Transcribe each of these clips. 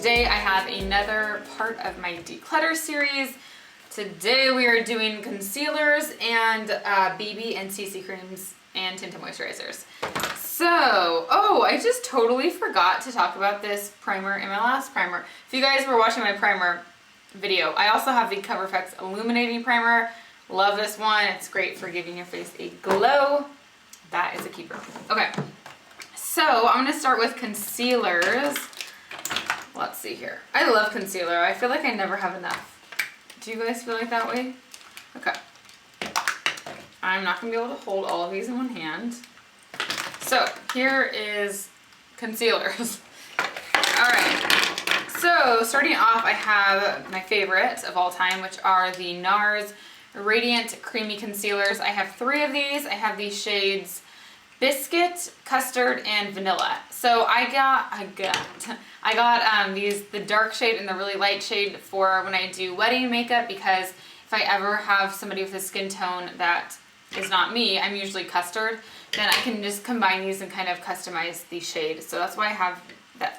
Today I have another part of my Declutter series. Today we are doing concealers and BB and CC creams and tinted moisturizers. So, I just totally forgot to talk about this primer in my last primer. If you guys were watching my primer video, I also have the Cover FX Illuminating Primer. Love this one. It's great for giving your face a glow. That is a keeper. Okay, so I'm going to start with concealers. Let's see here. I love concealer. I feel like I never have enough. Do you guys feel like that way? Okay. I'm not going to be able to hold all of these in one hand. So here is concealers. Alright. So starting off, I have my favorite of all time, which are the NARS Radiant Creamy Concealers. I have 3 of these. I have these shades Biscuit, Custard, and Vanilla. So I got these, the dark shade and the really light shade for when I do wedding makeup, because if I ever have somebody with a skin tone that is not me, I'm usually custard, then I can just combine these and kind of customize the shade. So that's why I have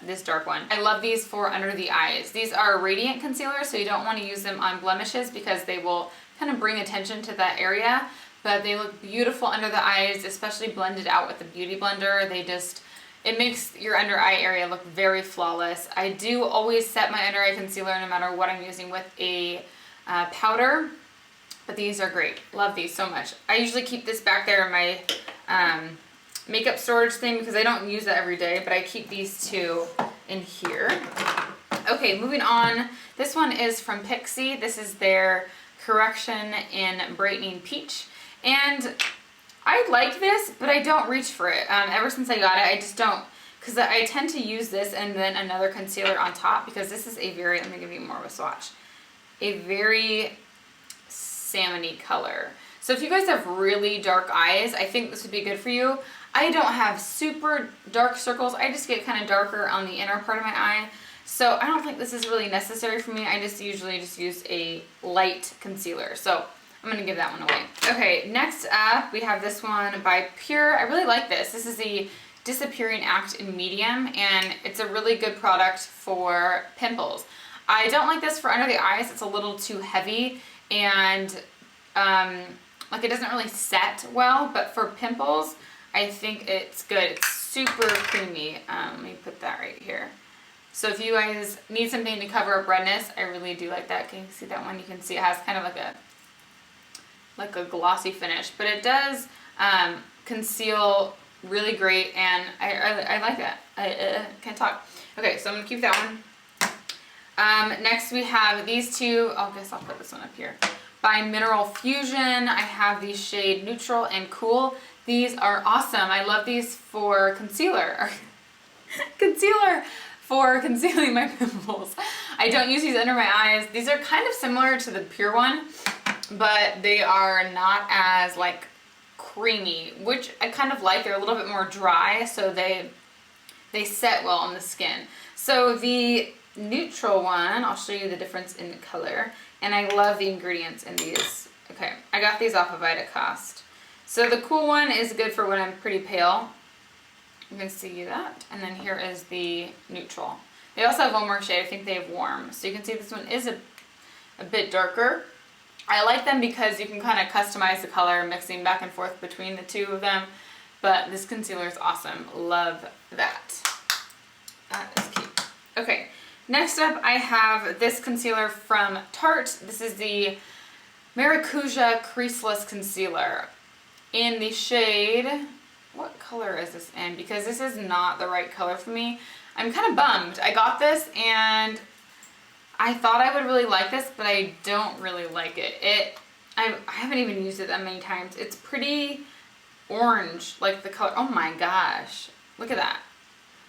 this dark one. I love these for under the eyes. These are radiant concealers, so you don't want to use them on blemishes because they will kind of bring attention to that area. But they look beautiful under the eyes, especially blended out with the Beauty Blender. It makes your under eye area look very flawless. I do always set my under eye concealer no matter what I'm using with a powder, but these are great. Love these so much. I usually keep this back there in my makeup storage thing because I don't use it every day, but I keep these 2 in here. Okay, moving on. This one is from Pixi. This is their Correction in Brightening Peach. And I like this, but I don't reach for it. Ever since I got it, I just don't, because I tend to use this and then another concealer on top, because this is a very, let me give you more of a swatch, a very salmony color. So if you guys have really dark eyes, I think this would be good for you. I don't have super dark circles. I just get kind of darker on the inner part of my eye. So I don't think this is really necessary for me. I just usually just use a light concealer. So I'm going to give that one away. Okay, next up we have this one by Pure. I really like this. This is the Disappearing Act in Medium, and it's a really good product for pimples. I don't like this for under the eyes. It's a little too heavy, and like it doesn't really set well, but for pimples, I think it's good. It's super creamy. Let me put that right here. So if you guys need something to cover up redness, I really do like that. Can you see that one? You can see it has kind of like a glossy finish, but it does conceal really great, and I like that. I can't talk. Okay, so I'm gonna keep that one. Next we have these 2. I guess I'll put this one up here. By Mineral Fusion, I have the shade Neutral and Cool. These are awesome. I love these for concealer. Concealer for concealing my pimples. I don't use these under my eyes. These are kind of similar to the Pure one, but they are not as like creamy, which I kind of like. They're a little bit more dry, so they set well on the skin. So the neutral one, I'll show you the difference in the color, and I love the ingredients in these. Okay, I got these off of Vitacost. So the cool one is good for when I'm pretty pale. You can see that. And then here is the neutral. They also have one more shade. I think they have warm. So you can see this one is a bit darker. I like them because you can kind of customize the color, mixing back and forth between the 2 of them. But this concealer is awesome. Love that. That is cute. Okay, next up I have this concealer from Tarte. This is the Maracuja Creaseless Concealer in the shade, what color is this in? Because this is not the right color for me. I'm kind of bummed. I got this and I thought I would really like this, but I don't really like it. I haven't even used it that many times. It's pretty orange, like the color. Oh my gosh. Look at that.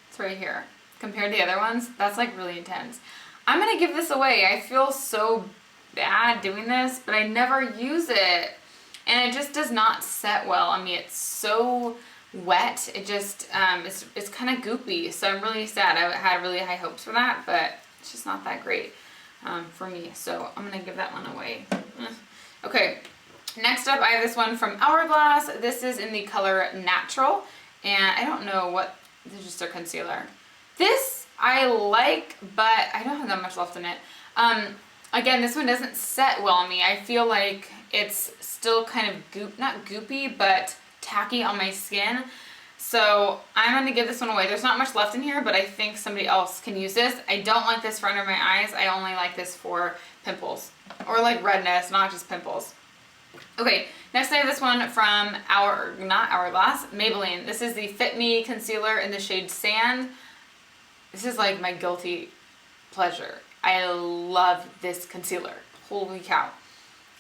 It's right here. Compared to the other ones, that's like really intense. I'm going to give this away. I feel so bad doing this, but I never use it. And it just does not set well on me. It's so wet. It just, it's kind of goopy. So I'm really sad. I had really high hopes for that, but it's just not that great for me. So I'm going to give that one away. Okay, next up I have this one from Hourglass. This is in the color Natural. And I don't know what, this is just a concealer. This I like, but I don't have that much left in it. Again, this one doesn't set well on me. I feel like it's still kind of not goopy, but tacky on my skin. So I'm going to give this one away. There's not much left in here, but I think somebody else can use this. I don't like this for under my eyes. I only like this for pimples or like redness, not just pimples. Okay, next I have this one from not Hourglass, Maybelline. This is the Fit Me Concealer in the shade Sand. This is like my guilty pleasure. I love this concealer. Holy cow.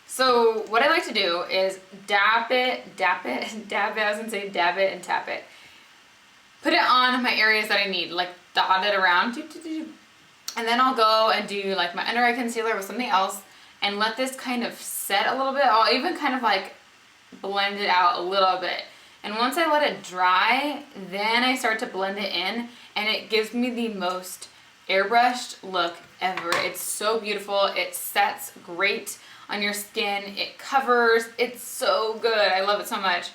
So what I like to do is dab it, I was gonna say dab it and tap it. Put it on my areas that I need, like dot it around. And then I'll go and do like my under eye concealer with something else and let this kind of set a little bit. I'll even kind of like blend it out a little bit. And once I let it dry, then I start to blend it in, and it gives me the most airbrushed look ever. It's so beautiful. It sets great on your skin. It covers. It's so good. I love it so much.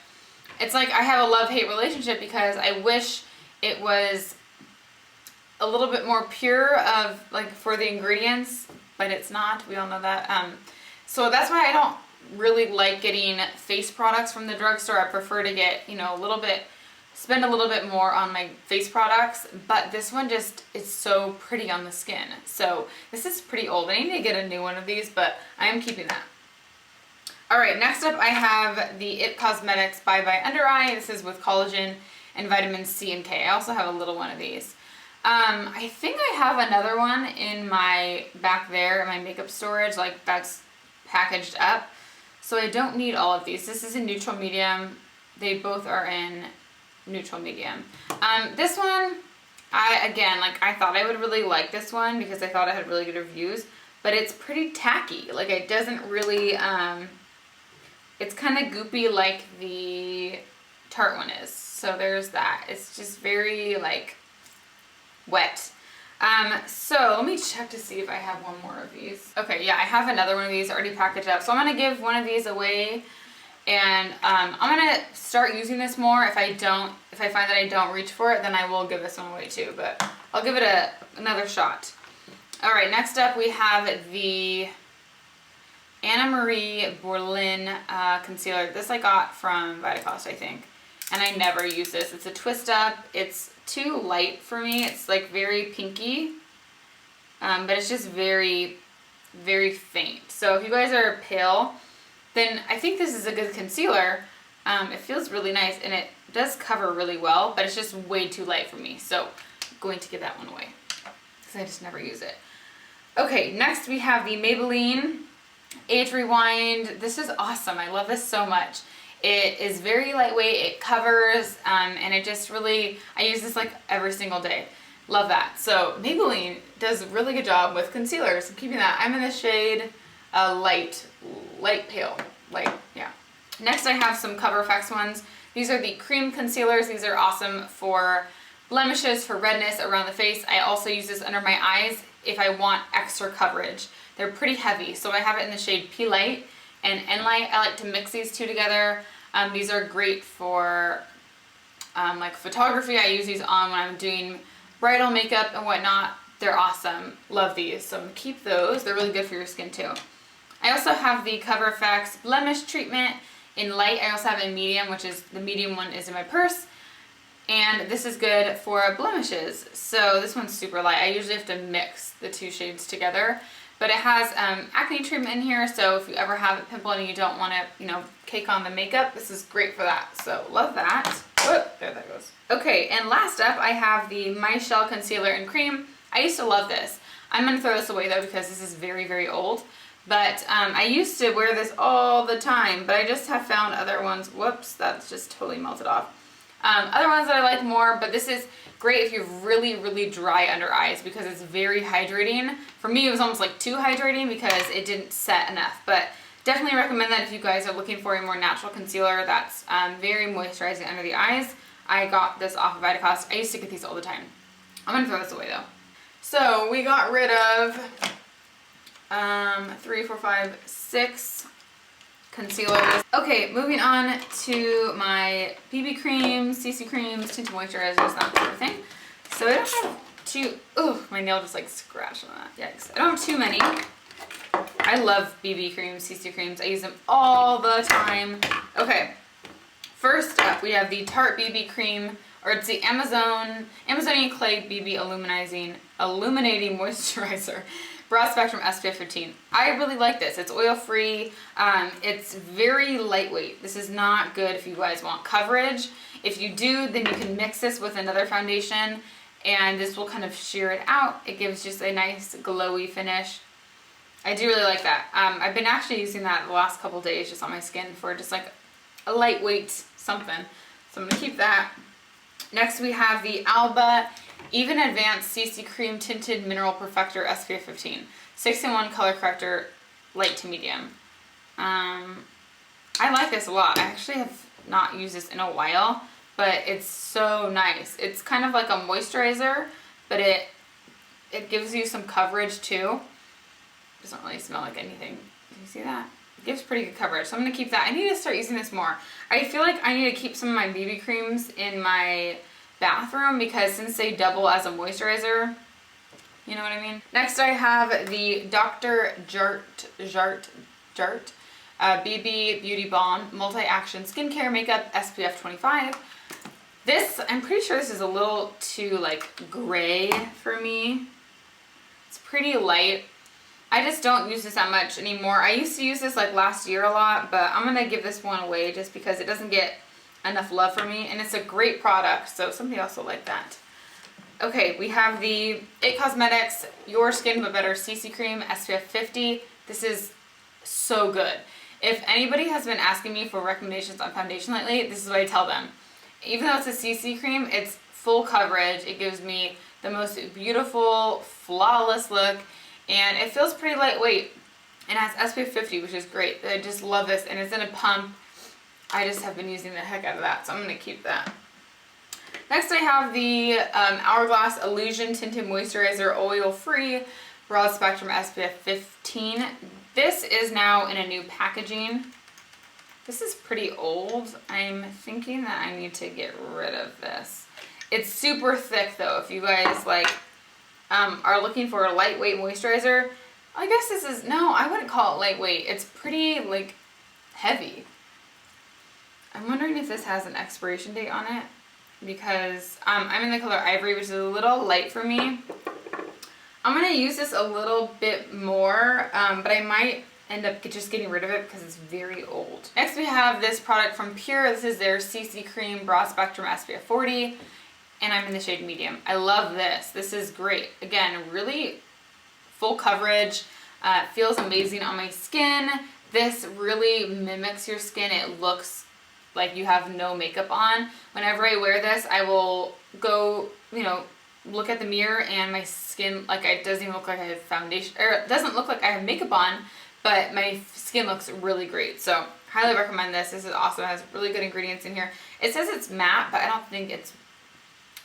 It's like I have a love-hate relationship because I wish it was a little bit more pure of like for the ingredients, but it's not. We all know that. So that's why I don't really like getting face products from the drugstore. I prefer to get, you know, spend a little bit more on my face products, but this one just is so pretty on the skin. So this is pretty old. I need to get a new one of these, but I am keeping that. All right, next up I have the It Cosmetics Bye Bye Under Eye. This is with collagen and vitamin C and K. I also have a little one of these. I think I have another one in my back there in my makeup storage, like that's packaged up. So I don't need all of these. This is in neutral medium. They both are in neutral medium. This one, I thought I would really like this one because I thought it had really good reviews, but it's pretty tacky. Like it doesn't really, it's kind of goopy like the Tarte one is. So there's that. It's just very like wet. So let me check to see if I have one more of these. Okay, yeah, I have another one of these already packaged up. So I'm gonna give one of these away, and I'm gonna start using this more. If I find that I don't reach for it, then I will give this one away too, but I'll give it another shot. All right, next up we have the Anna Marie Borlin concealer. This I got from Vitacost, I think, and I never use this. It's a twist up. It's too light for me. It's like very pinky, but it's just very, very faint. So if you guys are pale, then I think this is a good concealer. It feels really nice, and it does cover really well, but it's just way too light for me. So I'm going to give that one away because I just never use it. Okay, next we have the Maybelline Age Rewind. This is awesome. I love this so much. It is very lightweight, it covers, and it just really, I use this like every single day. Love that. So Maybelline does a really good job with concealers. I'm keeping that. I'm in the shade light pale. Yeah. Next I have some Cover FX ones. These are the cream concealers. These are awesome for blemishes, for redness around the face. I also use this under my eyes if I want extra coverage. They're pretty heavy, so I have it in the shade P Light and N Light. I like to mix these two together. These are great for like photography. I use these on when I'm doing bridal makeup and whatnot. They're awesome. Love these. So keep those. They're really good for your skin too. I also have the Cover FX Blemish Treatment in Light. I also have it in medium, which is the medium one is in my purse. And this is good for blemishes. So this one's super light. I usually have to mix the two shades together. But it has acne treatment in here, so if you ever have a pimple and you don't want to, you know, cake on the makeup, this is great for that. So love that. Oh, there that goes. Okay, and last up I have the My Shell Concealer in Cream. I used to love this. I'm going to throw this away though because this is very, very old. But I used to wear this all the time, but I just have found other ones. Whoops, that's just totally melted off. Other ones that I like more, but this is great if you have really, really dry under eyes because it's very hydrating. For me, it was almost like too hydrating because it didn't set enough, but definitely recommend that if you guys are looking for a more natural concealer that's very moisturizing under the eyes. I got this off of Vitacost. I used to get these all the time. I'm going to throw this away though. So we got rid of 3, 4, 5, 6 concealers. Okay, moving on to my BB creams, CC creams, tinted moisturizers, that sort of thing. So I don't have too, oh, my nail just like scratched on that. Yikes. I don't have too many. I love BB creams, CC creams. I use them all the time. Okay, first up we have the Tarte BB cream, or it's the Amazonian Clay BB Illuminating Moisturizer. Broad Spectrum SPF 15. I really like this. It's oil free. It's very lightweight. This is not good if you guys want coverage. If you do, then you can mix this with another foundation and this will kind of sheer it out. It gives just a nice glowy finish. I do really like that. I've been actually using that the last couple days just on my skin for just like a lightweight something. So I'm gonna keep that. Next we have the Alba Even Advanced CC Cream Tinted Mineral Perfector SPF 15. 6-in-1 color corrector, light to medium. I like this a lot. I actually have not used this in a while, but it's so nice. It's kind of like a moisturizer, but it gives you some coverage too. Doesn't really smell like anything. Can you see that? It gives pretty good coverage. So I'm going to keep that. I need to start using this more. I feel like I need to keep some of my BB creams in my bathroom because since they double as a moisturizer, you know what I mean? Next I have the Dr. Jart BB Beauty Balm Multi-Action Skincare Makeup SPF 25. This, I'm pretty sure this is a little too like gray for me. It's pretty light. I just don't use this that much anymore. I used to use this like last year a lot, but I'm gonna give this one away just because it doesn't get enough love for me, and it's a great product, so somebody else will like that. Okay, we have the IT Cosmetics Your Skin But Better CC Cream SPF 50. This is so good. If anybody has been asking me for recommendations on foundation lately, this is what I tell them. Even though it's a CC cream, it's full coverage. It gives me the most beautiful, flawless look, and it feels pretty lightweight. And it has SPF 50, which is great. I just love this, and it's in a pump. I just have been using the heck out of that, so I'm going to keep that. Next I have the Hourglass Illusion Tinted Moisturizer Oil Free Broad Spectrum SPF 15. This is now in a new packaging. This is pretty old. I'm thinking that I need to get rid of this. It's super thick though. If you guys like are looking for a lightweight moisturizer, I guess this is, no, I wouldn't call it lightweight. It's pretty like heavy. I'm wondering if this has an expiration date on it because I'm in the color Ivory, which is a little light for me. I'm going to use this a little bit more, but I might end up just getting rid of it because it's very old. Next we have this product from Pure. This is their CC Cream Broad Spectrum SPF 40, and I'm in the shade medium. I love this. This is great. Again, really full coverage. Feels amazing on my skin. This really mimics your skin. It looks like you have no makeup on. Whenever I wear this, I will go, you know, look at the mirror and my skin, like, it doesn't even look like I have foundation, or it doesn't look like I have makeup on, but my skin looks really great. So highly recommend this. This is awesome. It has really good ingredients in here. It says it's matte, but I don't think it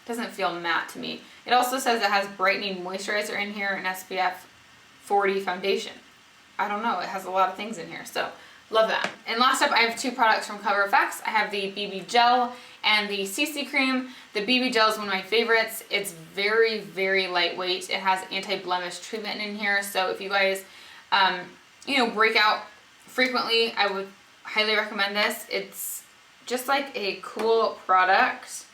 doesn't feel matte to me. It also says it has brightening moisturizer in here and SPF 40 foundation. I don't know. It has a lot of things in here. So love that. And last up, I have two products from Cover FX. I have the BB Gel and the CC Cream. The BB Gel is one of my favorites. It's very, very lightweight. It has anti-blemish treatment in here. So if you guys, you know, break out frequently, I would highly recommend this. It's just like a cool product.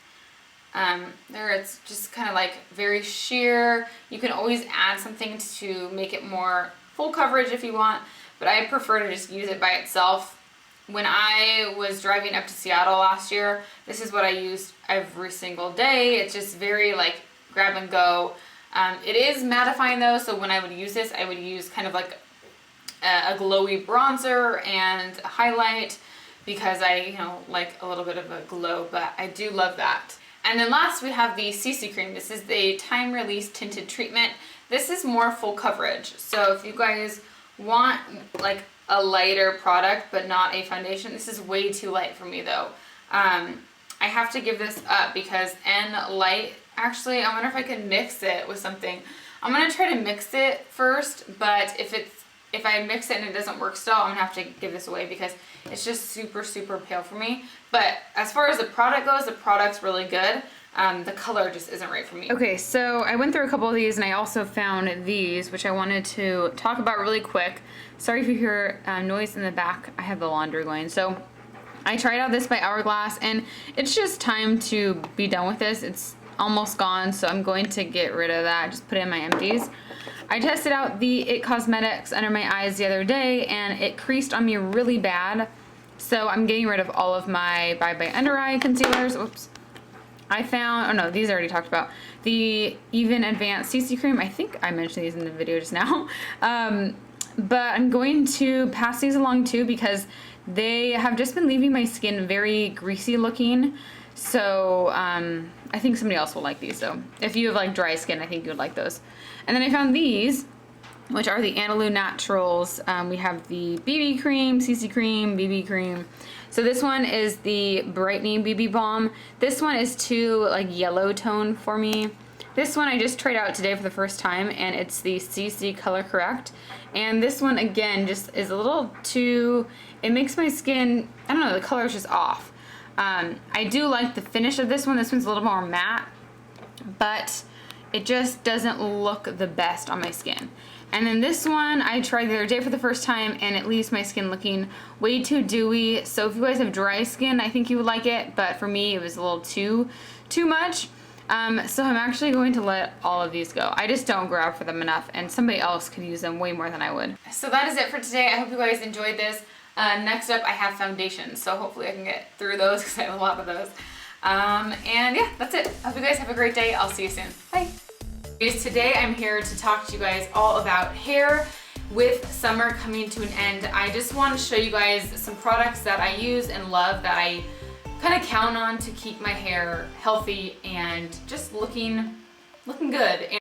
It's just kind of like very sheer. You can always add something to make it more full coverage if you want, but I prefer to just use it by itself. When I was driving up to Seattle last year, this is what I used every single day. It's just very like grab and go. It is mattifying though, so when I would use this, I would use kind of like a glowy bronzer and a highlight because I, you know, like a little bit of a glow, but I do love that. And then last we have the CC Cream. This is the Time Release Tinted Treatment. This is more full coverage. So if you guys want like a lighter product but not a foundation, this is way too light for me though. I have to give this up because N Light, actually I wonder if I can mix it with something. I'm gonna try to mix it first, but if I mix it and it doesn't work still, I'm gonna have to give this away because it's just super, super pale for me. But as far as the product goes, the product's really good. the color just isn't right for me. Okay, so I went through a couple of these and I also found these, which I wanted to talk about really quick. Sorry if you hear noise in the back. I have the laundry going. So I tried out this by Hourglass and it's just time to be done with this. It's almost gone, so I'm going to get rid of that. Just put it in my empties. I tested out the It Cosmetics under my eyes the other day and it creased on me really bad. So I'm getting rid of all of my Bye Bye Under Eye concealers. Oops. I found, oh no, these I already talked about. The Even Advanced CC Cream. I think I mentioned these in the video just now. But I'm going to pass these along too because they have just been leaving my skin very greasy looking. So I think somebody else will like these. So if you have like dry skin, I think you would like those. And then I found these, which are the Analu Naturals. We have the BB cream, CC cream, BB cream. So this one is the Brightening BB Balm. This one is too like yellow tone for me. This one I just tried out today for the first time and it's the CC Color Correct. And this one again just is a little too, it makes my skin, I don't know, the color is just off. I do like the finish of this one. This one's a little more matte, but it just doesn't look the best on my skin. And then this one I tried the other day for the first time and it leaves my skin looking way too dewy. So if you guys have dry skin, I think you would like it, but for me it was a little too much. So I'm actually going to let all of these go. I just don't grab for them enough and somebody else could use them way more than I would. So that is it for today. I hope you guys enjoyed this. Next up I have foundations, so hopefully I can get through those because I have a lot of those. And yeah, that's it. Hope you guys have a great day. I'll see you soon. Bye. Today I'm here to talk to you guys all about hair. With summer coming to an end, I just want to show you guys some products that I use and love that I kind of count on to keep my hair healthy and just looking good.